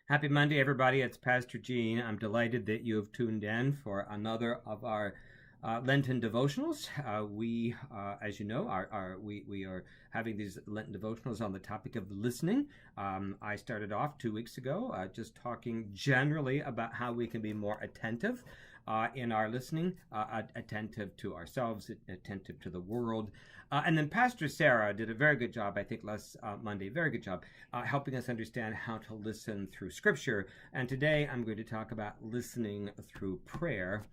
Happy Monday, everybody. It's Pastor Gene. I'm delighted that you have tuned in for another of our Lenten devotionals. As you know, we are having these Lenten devotionals on the topic of listening. I started off 2 weeks ago just talking generally about how we can be more attentive in our listening, attentive to ourselves, attentive to the world. And then Pastor Sarah did a very good job, I think, last Monday, very good job, helping us understand how to listen through Scripture. And today I'm going to talk about listening through prayer.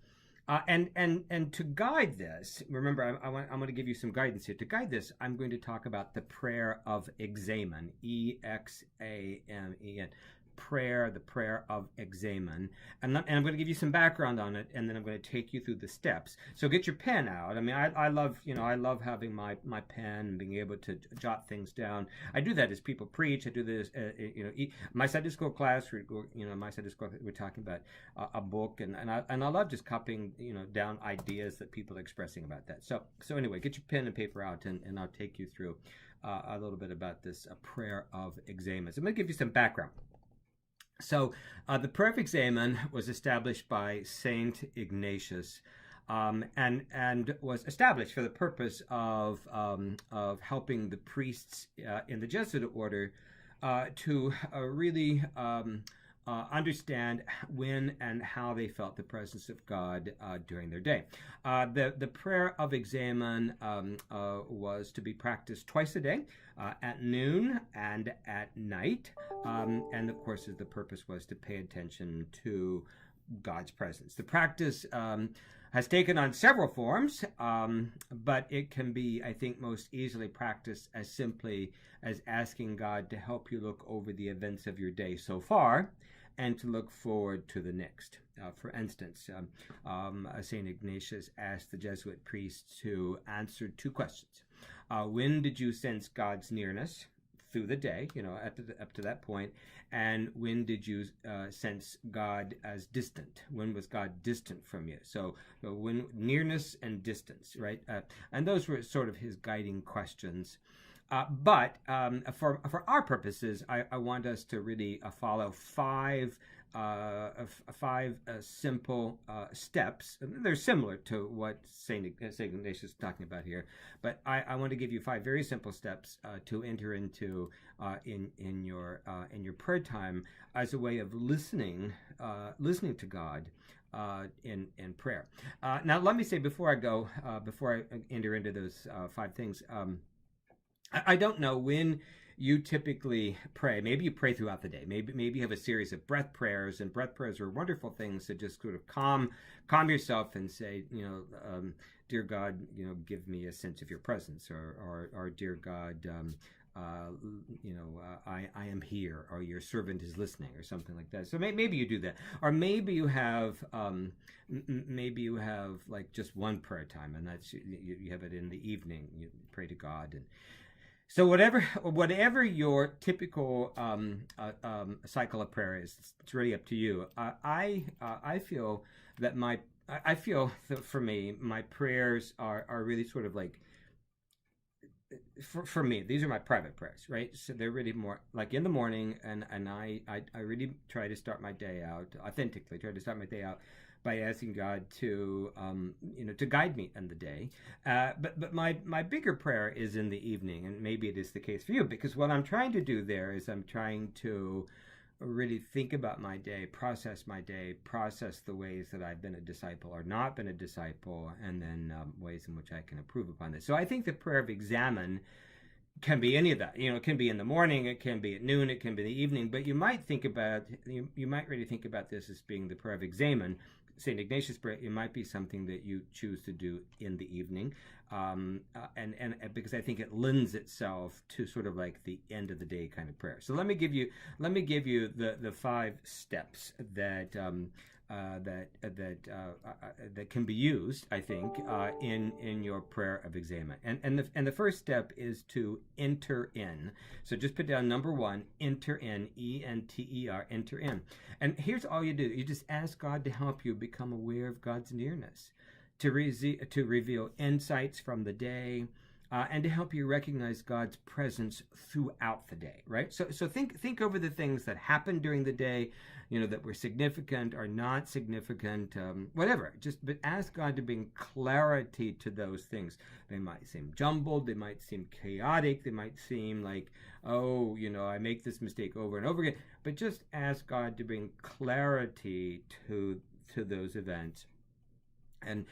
And to guide this, remember, I'm going to give you some guidance here. To guide this, I'm going to talk about the prayer of examen, Examen. The prayer of examen, and I'm going to give you some background on it, and then I'm going to take you through the steps. So get your pen out. I mean, I love having my pen and being able to jot things down. I do that as people preach. I do this, my Sunday school class. We're talking about a book, and I love just copying down ideas that people are expressing about that. So anyway, get your pen and paper out, and I'll take you through a little bit about this prayer of examen. So I'm going to give you some background. So the Perfect Semen was established by Saint Ignatius, and was established for the purpose of helping the priests in the Jesuit order to really understand when and how they felt the presence of God during their day. The prayer of examen was to be practiced twice a day, at noon and at night. And of course, the purpose was to pay attention to God's presence. The practice has taken on several forms, but it can be, I think, most easily practiced as simply as asking God to help you look over the events of your day so far and to look forward to the next. For instance, St. Ignatius asked the Jesuit priests to answer two questions. When did you sense God's nearness through the day, up to that point? And when did you sense God as distant? When was God distant from you? So when nearness and distance, right? And those were sort of his guiding questions. But for our purposes, I want us to really follow five simple steps. They're similar to what Saint Ignatius is talking about here, but I want to give you five very simple steps to enter into in your prayer time as a way of listening to God in prayer. Now, let me say before I enter into those five things. I don't know when you typically pray. Maybe you pray throughout the day. Maybe you have a series of breath prayers, and breath prayers are wonderful things to just sort of calm yourself and say, dear God, give me a sense of your presence, or dear God, I am here, or your servant is listening, or something like that. So maybe you do that, or maybe you have like just one prayer time, and that's you have it in the evening. You pray to God, and so whatever your typical cycle of prayer is, it's really up to you. I feel that for me, my prayers are really sort of like, for me, these are my private prayers, right? So they're really more like in the morning, and I really try to start my day out authentically. Try to start my day out by asking God to to guide me in the day. But my bigger prayer is in the evening, and maybe it is the case for you, because what I'm trying to do there is I'm trying to really think about my day, process the ways that I've been a disciple or not been a disciple, and then ways in which I can improve upon this. So I think the prayer of examen can be any of that. It can be in the morning, it can be at noon, it can be in the evening. But you might really think about this as being the prayer of examen. St. Ignatius prayer, it might be something that you choose to do in the evening, and because I think it lends itself to sort of like the end of the day kind of prayer. So let me give you the five steps that can be used, I think, in your prayer of examen. And the first step is to enter in. So just put down number one, enter in, enter, enter in. And here's all you do. You just ask God to help you become aware of God's nearness, to reveal insights from the day, and to help you recognize God's presence throughout the day, right? So think over the things that happened during the day, that were significant or not significant, whatever. But ask God to bring clarity to those things. They might seem jumbled, they might seem chaotic, they might seem like, oh, I make this mistake over and over again. But just ask God to bring clarity to those events. And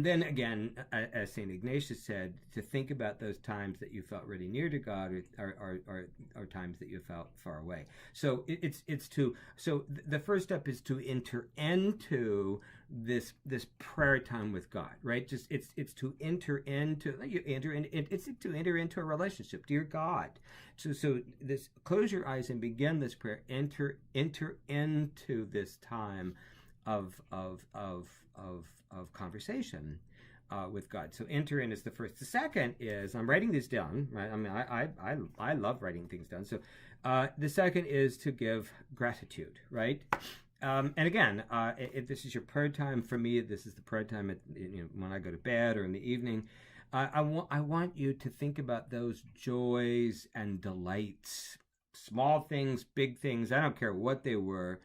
then again, as St. Ignatius said, to think about those times that you felt really near to God, or times that you felt far away. So the first step is to enter into this prayer time with God, right? It's to enter into a relationship, dear God. So this, close your eyes and begin this prayer. Enter into this time of conversation with God. So enter in is the first. The second is, I'm writing this down, right? I mean, I love writing things down. So the second is to give gratitude, right? And again, if this is your prayer time, for me, this is the prayer time when I go to bed or in the evening. I want you to think about those joys and delights, small things, big things, I don't care what they were,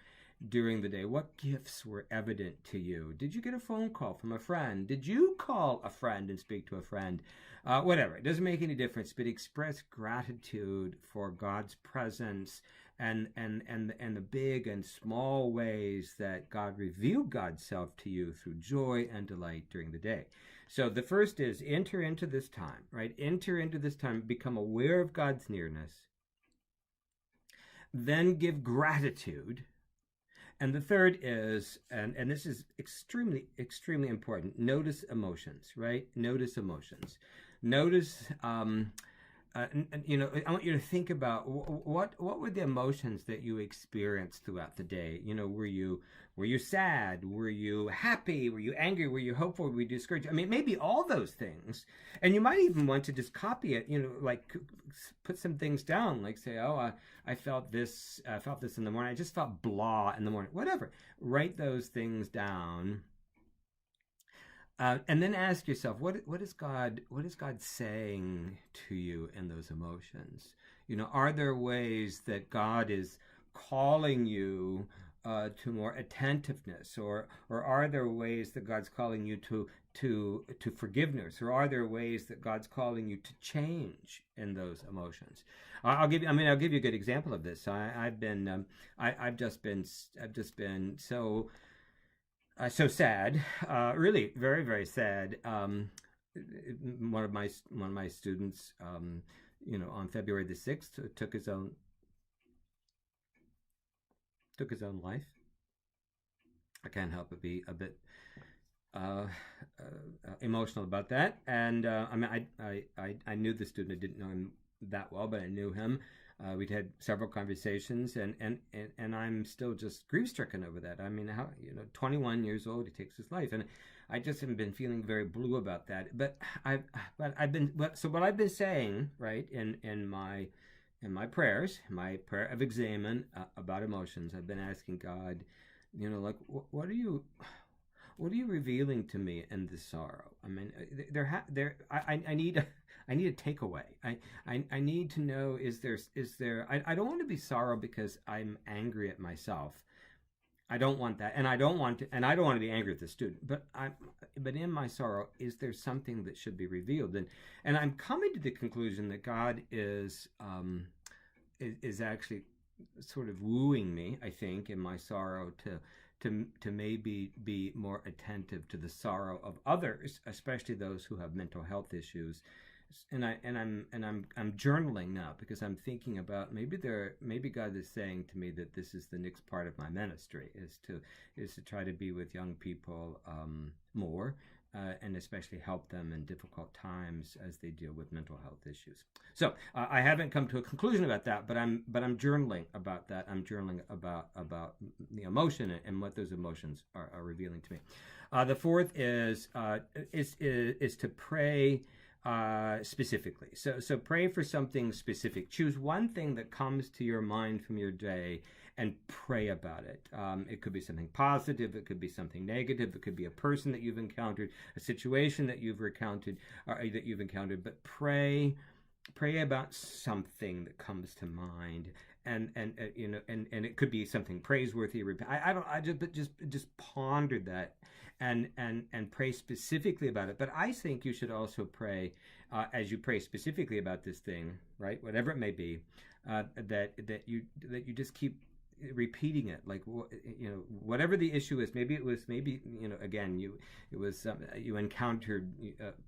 during the day. What gifts were evident to you? Did you get a phone call from a friend? Did you call a friend and speak to a friend? Whatever. It doesn't make any difference, but express gratitude for God's presence and the big and small ways that God revealed God's self to you through joy and delight during the day. So the first is enter into this time, right? Enter into this time, become aware of God's nearness. Then give gratitude. And the third is, and this is extremely, extremely important, notice emotions, right? Notice emotions. Notice, I want you to think about what were the emotions that you experienced throughout the day? Were you sad? Were you happy? Were you angry? Were you hopeful? Were you discouraged? I mean, maybe all those things. And you might even want to just copy it, like put some things down, like say, oh, I felt this in the morning. I just felt blah in the morning, whatever. Write those things down. And then ask yourself, what is God saying to you in those emotions? Are there ways that God is calling you to more attentiveness, or are there ways that God's calling you to forgiveness, or are there ways that God's calling you to change in those emotions? I'll give you a good example of this. I've just been so sad, really very, very sad. One of my students, on February the 6th, took his own life. I can't help but be a bit emotional about that. And I knew the student. I didn't know him that well, but I knew him. We'd had several conversations, and I'm still just grief-stricken over that. I mean, how 21 years old, he takes his life, and I just haven't been feeling very blue about that. But what I've been saying, right, in my prayers, my prayer of examen about emotions, I've been asking God, like, what are you revealing to me in this sorrow? I mean, I need a takeaway. I need to know, is there I don't want to be sorrow because I'm angry at myself. I don't want that, and I don't want to be angry at the student. But in my sorrow, is there something that should be revealed? And I'm coming to the conclusion that God is actually sort of wooing me, I think, in my sorrow to maybe be more attentive to the sorrow of others, especially those who have mental health issues. And I'm journaling now because I'm thinking about maybe God is saying to me that this is the next part of my ministry, is to try to be with young people more, and especially help them in difficult times as they deal with mental health issues. So I haven't come to a conclusion about that, but I'm journaling about that. I'm journaling about the emotion and what those emotions are revealing to me. The fourth is to pray specifically. So pray for something specific. Choose one thing that comes to your mind from your day and pray about it. It could be something positive, it could be something negative, it could be a person that you've encountered, a situation that you've encountered, but pray about something that comes to mind, and and it could be something praiseworthy. I just ponder that, and pray specifically about it. But I think you should also pray, as you pray specifically about this thing, right, whatever it may be, that you just keep repeating it, like, whatever the issue is. Maybe again, you encountered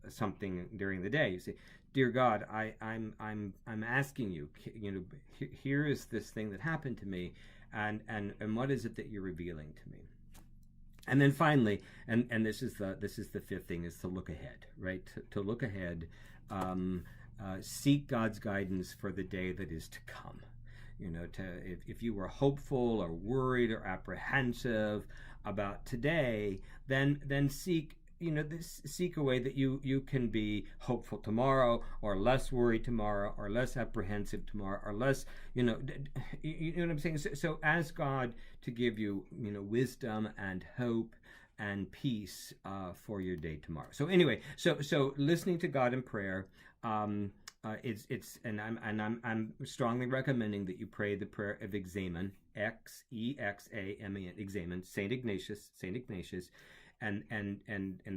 something during the day. You say, dear God, I'm asking you, here is this thing that happened to me, and what is it that you're revealing to me? And then finally, and this is the fifth thing, is to look ahead, right? To look ahead, seek God's guidance for the day that is to come. If you were hopeful or worried or apprehensive about today, then seek seek a way that you can be hopeful tomorrow, or less worried tomorrow, or less apprehensive tomorrow, or less, you know what I'm saying. So ask God to give you wisdom and hope and peace for your day tomorrow. So anyway, so listening to God in prayer, I'm strongly recommending that you pray the prayer of Examen, Examen, Examen, Saint Ignatius, and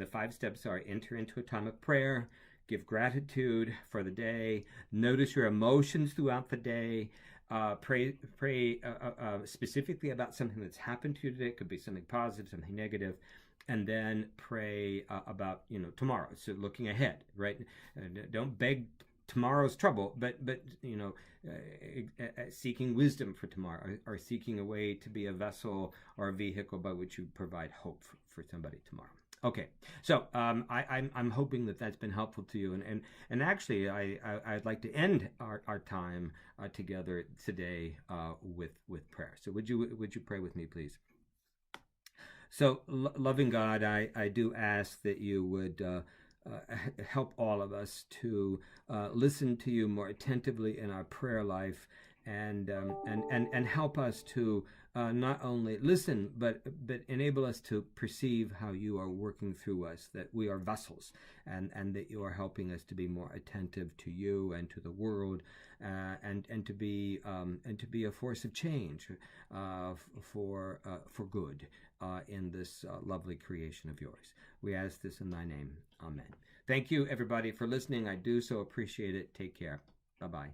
the 5 steps are: enter into a time of prayer, give gratitude for the day, notice your emotions throughout the day, pray specifically about something that's happened to you today. It could be something positive, something negative. And then pray about tomorrow. So looking ahead, right? Don't beg tomorrow's trouble, but seeking wisdom for tomorrow, or seeking a way to be a vessel or a vehicle by which you provide hope for somebody tomorrow. Okay, so I'm hoping that that's been helpful to you, and actually I'd like to end our time together today with prayer. So would you pray with me, please? So, loving God, I do ask that you would help all of us to listen to you more attentively in our prayer life, and help us to not only listen, but enable us to perceive how you are working through us, that we are vessels, and that you are helping us to be more attentive to you and to the world, and to be a force of change for good in this lovely creation of yours. We ask this in thy name. Amen. Thank you, everybody, for listening. I do so appreciate it. Take care. Bye-bye.